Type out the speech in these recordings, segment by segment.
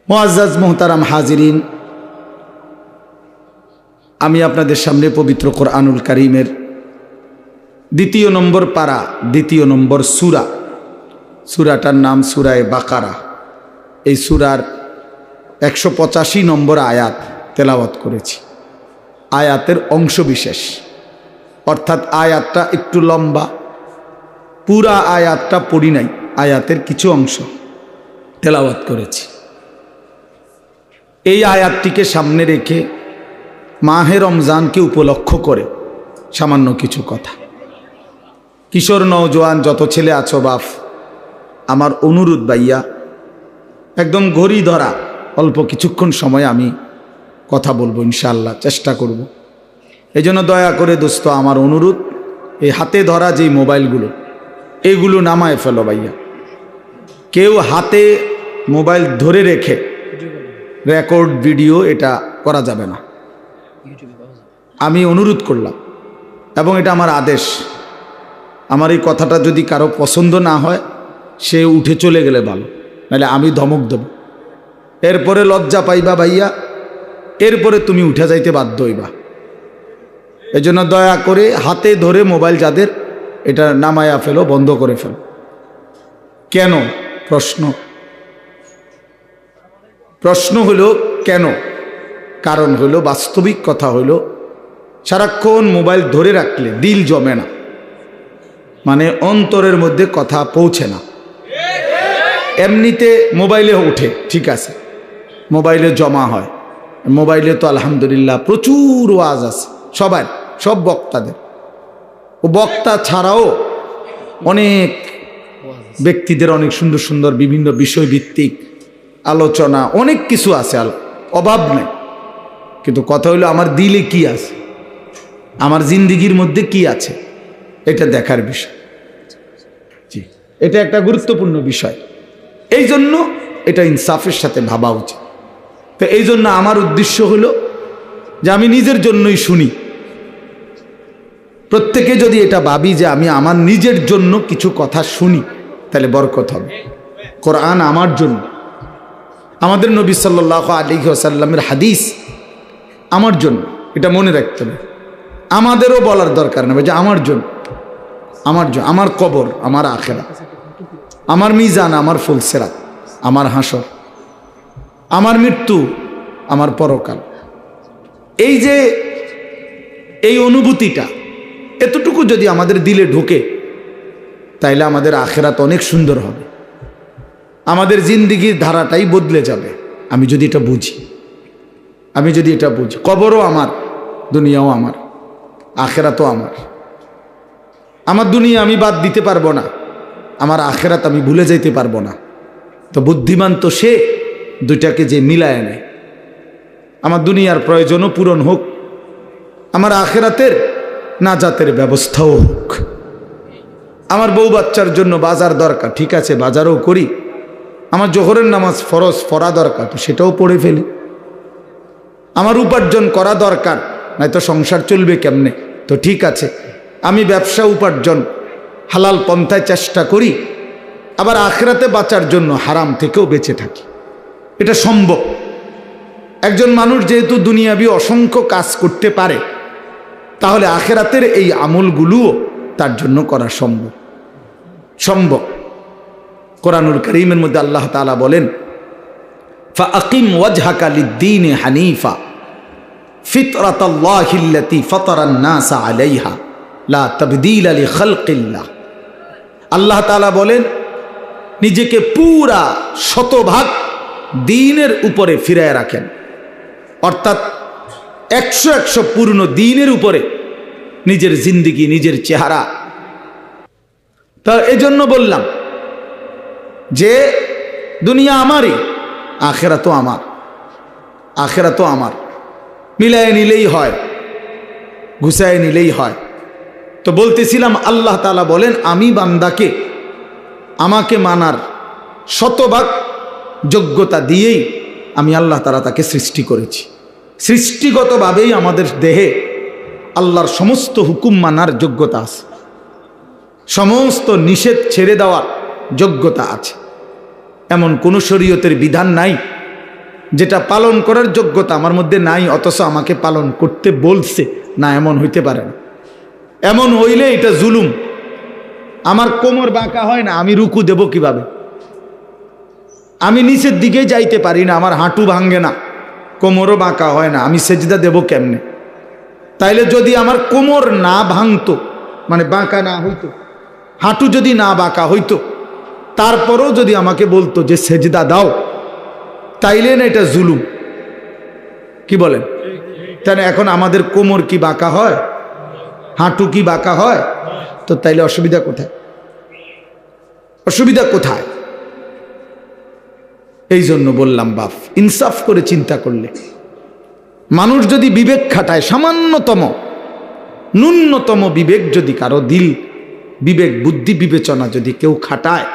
মুআজ্জাজ মুহতারাম হাজিরিন, আমি আপনাদের সামনে পবিত্র কোরআনুল কারীমের ২য় নম্বর পারা ২য় নম্বর সূরাটার নাম সূরায়ে বাকারা। এই সূরার ১৮৫ নম্বর আয়াত তেলাওয়াত করেছি। আয়াতের অংশবিশেষ, অর্থাৎ আয়াতটা একটু লম্বা, পুরা আয়াতটা পড়ি নাই, আয়াতের কিছু অংশ তেলাওয়াত করেছি। এই আয়াতটিকে সামনে রেখে মাহে রমজানকে উপলক্ষ করে সামান্য কিছু কথা। কিশোর নওজোয়ান যত ছেলে আছো বাপ, আমার অনুরোধ ভাইয়া, একদম ঘড়ি ধরা অল্প কিছুক্ষণ সময় আমি কথা বলবো, ইনশাআল্লাহ চেষ্টা করব। এই জন্য দয়া করে দোস্ত, আমার অনুরোধ, এই হাতে ধরা যেই মোবাইলগুলো, এগুলো নামায় ফেলো ভাইয়া। কেউ হাতে মোবাইল ধরে রেখে রেকর্ড ভিডিও এটা করা যাবে না, আমি অনুরোধ করলাম, এবং এটা আমার আদেশ। আমার এই কথাটা যদি কারো পছন্দ না হয়, সে উঠে চলে গেলে ভালো, নাহলে আমি ধমক দেব। এরপরে লজ্জা পাইবা ভাইয়া, এরপরে তুমি উঠে যাইতে বাধ্য হইবা। এজন্য দয়া করে হাতে ধরে মোবাইল যাদের, এটা নামায়া ফেলো, বন্ধ করে ফেলো। কেন? প্রশ্ন হলো কেন? কারণ হলো, বাস্তবিক কথা হলো, সারাক্ষণ মোবাইল ধরে রাখলে দিল জমে না, মানে অন্তরের মধ্যে কথা পৌঁছে না। এমনিতে মোবাইলে ওঠে, ঠিক আছে, মোবাইলে জমা হয়, মোবাইলে তো আলহামদুলিল্লাহ প্রচুর ওয়াজ আছে, সব বক্তাদের। ও বক্তা ছাড়াও অনেক ব্যক্তিদের অনেক সুন্দর সুন্দর বিভিন্ন বিষয়ভিত্তিক আলোচনা, অনেক কিছু আছে, অভাব নেই। কিন্তু কথা হলো, আমার দিলে কি আছে, আমার জিন্দিগির মধ্যে কি আছে, এটা দেখার বিষয়। জি, এটা একটা গুরুত্বপূর্ণ বিষয়। এই জন্য এটা ইনসাফের সাথে ভাবা উচিত। তো এই জন্য আমার উদ্দেশ্য হলো যে আমি নিজের জন্যই শুনি। প্রত্যেকে যদি এটা ভাবি যে আমি আমার নিজের জন্য কিছু কথা শুনি, তাহলে বরকত হবে। কোরআন আমার জন্য, আমাদের নবী সাল্লাল্লাহু আলাইহি ওয়াসাল্লামের হাদিস আমার জন্য, এটা মনে রাখতে হবে। আমাদেরও বলার দরকার নেই যে আমার জন্য, আমার কবর, আমার আখিরাত, আমার মিজান, আমার ফুলসিরাত, আমার হাসর, আমার মৃত্যু, আমার পরকাল। এই যে এই অনুভূতিটা, এতটুকু যদি আমাদের দিলে ঢোকে, তাইলে আমাদের আখিরাত অনেক সুন্দর হবে, আমাদের জিন্দিগির ধারাটাই বদলে যাবে। আমি যদি এটা বুঝি, কবরও আমার, দুনিয়াও আমার, আখিরাতও আমার। আমার দুনিয়া আমি বাদ দিতে পারবো না, আমার আখিরাত আমি ভুলে যাইতে পারবো না। তো বুদ্ধিমান তো সে দুইটাকে যে মিলায় নেয়। আমার দুনিয়ার প্রয়োজনও পূরণ হোক, আমার আখিরাতের নাজাতের ব্যবস্থাও হোক। আমার বউ বাচ্চার জন্য বাজার দরকার, ঠিক আছে, বাজারও করি। আমার জোহরের নামাজ ফরজ পড়া দরকার, তো সেটাও পড়ে ফেলি। আমার উপার্জন করা দরকার, নয়তো সংসার চলবে কেমনে, তো ঠিক আছে, আমি ব্যবসা উপার্জন হালাল পন্থায় চেষ্টা করি। আবার আখিরাতে বাঁচার জন্য হারাম থেকেও বেঁচে থাকি, এটা সম্ভব। একজন মানুষ যেহেতু দুনিয়াবি অসংখ্য কাজ করতে পারে, তাহলে আখিরাতের এই আমলগুলোও তার জন্য করা সম্ভব। কোরআনুল কারীমের মধ্যে আল্লাহ তাআলা বলেন, ফাআকিম ওয়াজহাকা লিদ-দীনি হানিফা ফিতরাতাল্লাহিল্লাতী ফাতারান নাস আলাইহা লা তাবদীলা লিখালকিল্লাহ। আল্লাহ তাআলা বলেন, নিজেকে পুরা শতভাগ দ্বীনের উপরে ফিরায় রাখেন, অর্থাৎ 100 পূর্ণ দ্বীনের উপরে নিজের জিন্দিগি, নিজের চেহারা। তা এজন্য বললাম যে দুনিয়া আমারই, আখিরাতও আমার, মিলায় নিলেই হয়, গুছায় নিলেই হয়। তো বলতেছিলাম, আল্লাহ তাআলা বলেন, আমি বান্দাকে আমাকে মানার শতভাগ যোগ্যতা দিয়েই আমি আল্লাহ তাআলা তাকে সৃষ্টি করেছি। সৃষ্টিগতভাবেই আমাদের দেহে আল্লাহর সমস্ত হুকুম মানার যোগ্যতা আছে, সমস্ত নিষেধ ছেড়ে দেওয়ার যোগ্যতা আছে। এমন কোনো শরীয়তের বিধান নাই যেটা পালন করার যোগ্যতা আমার মধ্যে নাই, অথচ আমাকে পালন করতে বলছে, না, এমন হইতে পারে না। এমন হইলে এটা জুলুম। আমার কোমর বাঁকা হয় না, আমি রুকু দেব কিভাবে? আমি নিচের দিকে যাইতে পারি না, আমার হাঁটু ভাঙ্গে না, কোমরও বাঁকা হয় না, আমি সেজদা দেব কেমনে? তাইলে যদি আমার কোমর না ভাঙতো, মানে বাঁকা না হইতো, হাঁটু যদি না বাঁকা হইতো, তারপরেও যদি আমাকে বলতো যে সেজদা দাও, তাইলে না এটা জুলুম? কি বলেন? তাই এখন আমাদের কোমর কি বাঁকা হয়, হাঁটু কি বাঁকা হয়? তো তাইলে অসুবিধা কোথায়? অসুবিধা কোথায়? এই জন্য বললাম বাপ, ইনসাফ করে চিন্তা করলে মানুষ যদি বিবেক খাটায়, সামান্যতম ন্যূনতম বিবেক যদি কারো দিল, বিবেক বুদ্ধি বিবেচনা যদি কেউ খাটায়,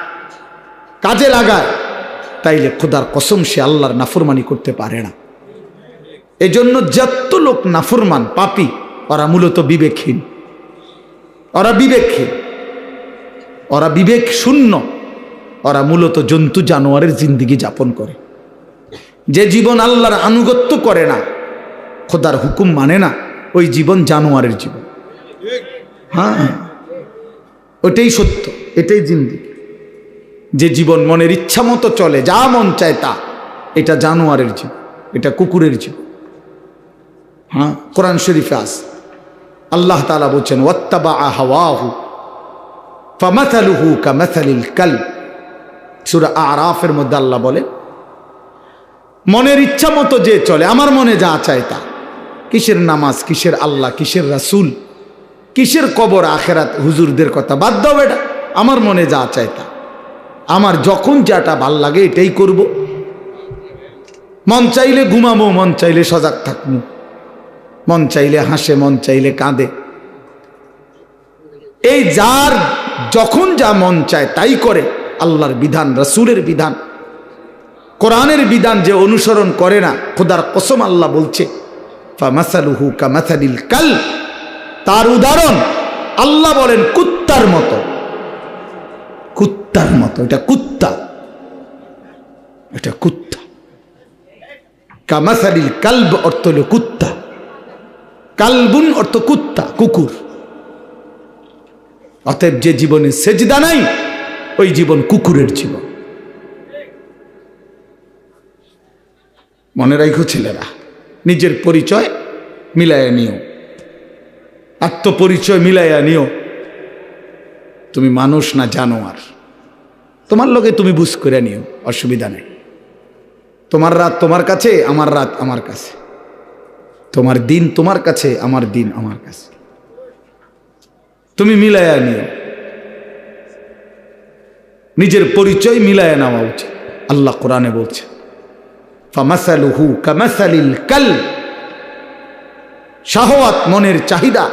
কাজে লাগায়, তাইলে খোদার কসম সে আল্লাহর নাফরমানি করতে পারে না। এজন্য যত লোক নাফরমান পাপী, ওরা মূলত বিবেকহীন, ওরা বিবেকহীন, ওরা বিবেক শূন্য, ওরা মূলত জন্তু জানোয়ারের জিন্দিগি যাপন করে। যে জীবন আল্লাহর আনুগত্য করে না, খোদার হুকুম মানে না, ওই জীবন জানোয়ারের জীবন। হ্যাঁ, ওটাই সত্য, এটাই জিন্দিগি। যে জীবন মনের ইচ্ছা মতো চলে, যা মন চায় তা, এটা জানোয়ারের জীবন, এটা কুকুরের জীবন। হ্যাঁ, কোরআন শরীফে আছে, আল্লাহ তাআলা বলছেন ওয়াত্তাবা হাওয়াহু ফামাথালুহু কামাথালিল কালব। সূরা আরাফের মধ্যে আল্লাহ বলে, মনের ইচ্ছা মতো যে চলে, আমার মনে যা চায় তা, কিসের নামাজ, কিসের আল্লাহ, কিসের রাসূল, কিসের কবর আখেরাত, হুজুরদের কথা বাদ দাও, এটা আমার মনে যা চায় তা, আমার যখন যেটা ভাল লাগে এটাই করব। মন চাইলে ঘুমাবো, মন চাইলে সজাগ থাকবো, মন চাইলে হাসে, মন চাইলে কাঁদে। এই যার যখন যা মন চায় তাই করে। আল্লাহর বিধান, রাসূলের বিধান, কোরআনের বিধান যে অনুসরণ করে না, খোদার কসম আল্লাহ বলছে ফামাসালুহু কামাসালিল কালব, তার উদাহরণ আল্লাহ বলেন কুত্তার মতো। কুত্তার মতো, এটা কুত্তা, এটা কুত্তা। কামাসালিল কালব অর্থ হলো কুত্তা, কালবুন অর্থ কুত্তা, কুকুর। অতএব যে জীবনে সেজদা নাই, ওই জীবন কুকুরের জীবন। মনে রাখো ছেলেরা, নিজের পরিচয় মিলাইয়া নিও, আত্মপরিচয় মিলাইয়া নিও। তুমি মানুষ না জানোয়ার, তোমার লোকে তুমি বুঝ করে নিও, অসুবিধা নেই। তোমার রাত তোমার কাছে, আমার রাত আমার কাছে, তোমার দিন তোমার কাছে, আমার দিন আমার কাছে, তুমি মিলাইয়া নিও। নিজের পরিচয় মিলাইয়া নেওয়া উচিত। আল্লাহ কোরআনে বলছে ফামাসালুহু কামাসালিল কালব, শাহওয়াত, মনের চাহিদা,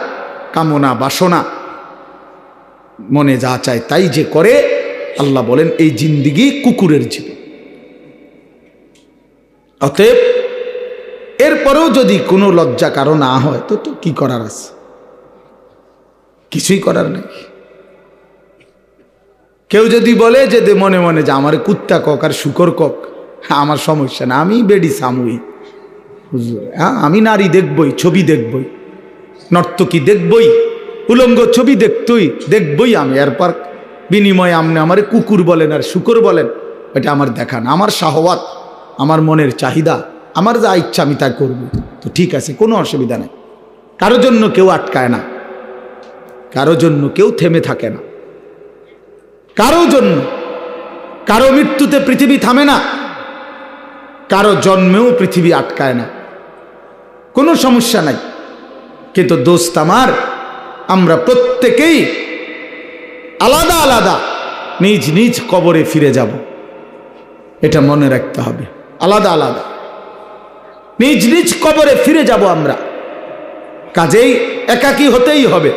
কামনা, বাসনা, মনে যা চায় তাই যে করে, আল্লাহ বলেন এই জিন্দিগি কুকুরের জীবন। অতএব এরপরেও যদি কোনো লজ্জা কারো না হয়, তো তো কি করার আছে? কিছুই করার নেই। কেউ যদি বলে যে মনে মনে যে আমার কুত্তা কক আর শুকর কক, আমার সমস্যা না, আমি বেডি সামুই, হ্যাঁ, আমি নারী দেখবই, ছবি দেখবই, নর্তকী দেখবই, উলঙ্গ ছবি দেখবই আমি। এরপর বিনিময়ে আপনি আমার কুকুর বলেন আর শুকর বলেন, এটা আমার দেখা না। আমার শাহওয়াত, আমার মনের চাহিদা, আমার যা ইচ্ছা আমি তা করব, তো ঠিক আছে, কোনো অসুবিধা নেই। কারো জন্য কেউ আটকায় না, কারো জন্য কেউ থেমে থাকে না, কারো জন্য, কারো মৃত্যুতে পৃথিবী থামে না, কারো জন্মেও পৃথিবী আটকায় না, কোনো সমস্যা নাই। কিন্তু দোস্ত আমার, আমরা প্রত্যেকেই আলাদা আলাদা নিজ নিজ কবরে ফিরে যাব, এটা মনে রাখতে হবে। আলাদা আলাদা নিজ নিজ কবরে ফিরে যাব আমরা। কাজেই একাকী হতেই হবে,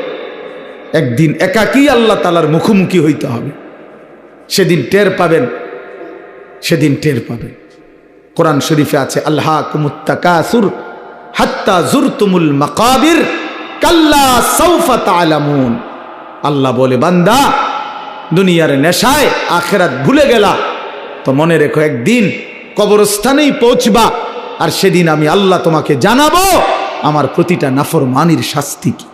একদিন একাকী আল্লাহ তাআলার মুখোমুখি হইতে হবে। সেদিন টের পাবেন, সেদিন টের পাবেন। কোরআন শরীফে আছে আল্লাহকুমুত তাকাসুর হাত্তা জুরতুমুল মাকাবির কাল্লা সাউফা তা'লামুন। আল্লাহ বলে, বান্দা, দুনিয়ার নেশায় আখেরাত ভুলে গেলা, তো মনে রেখো একদিন কবরস্থানেই পৌঁছবা, আর সেদিন আমি আল্লাহ তোমাকে জানাবো আমার প্রতিটা নাফরমানির শাস্তি কি।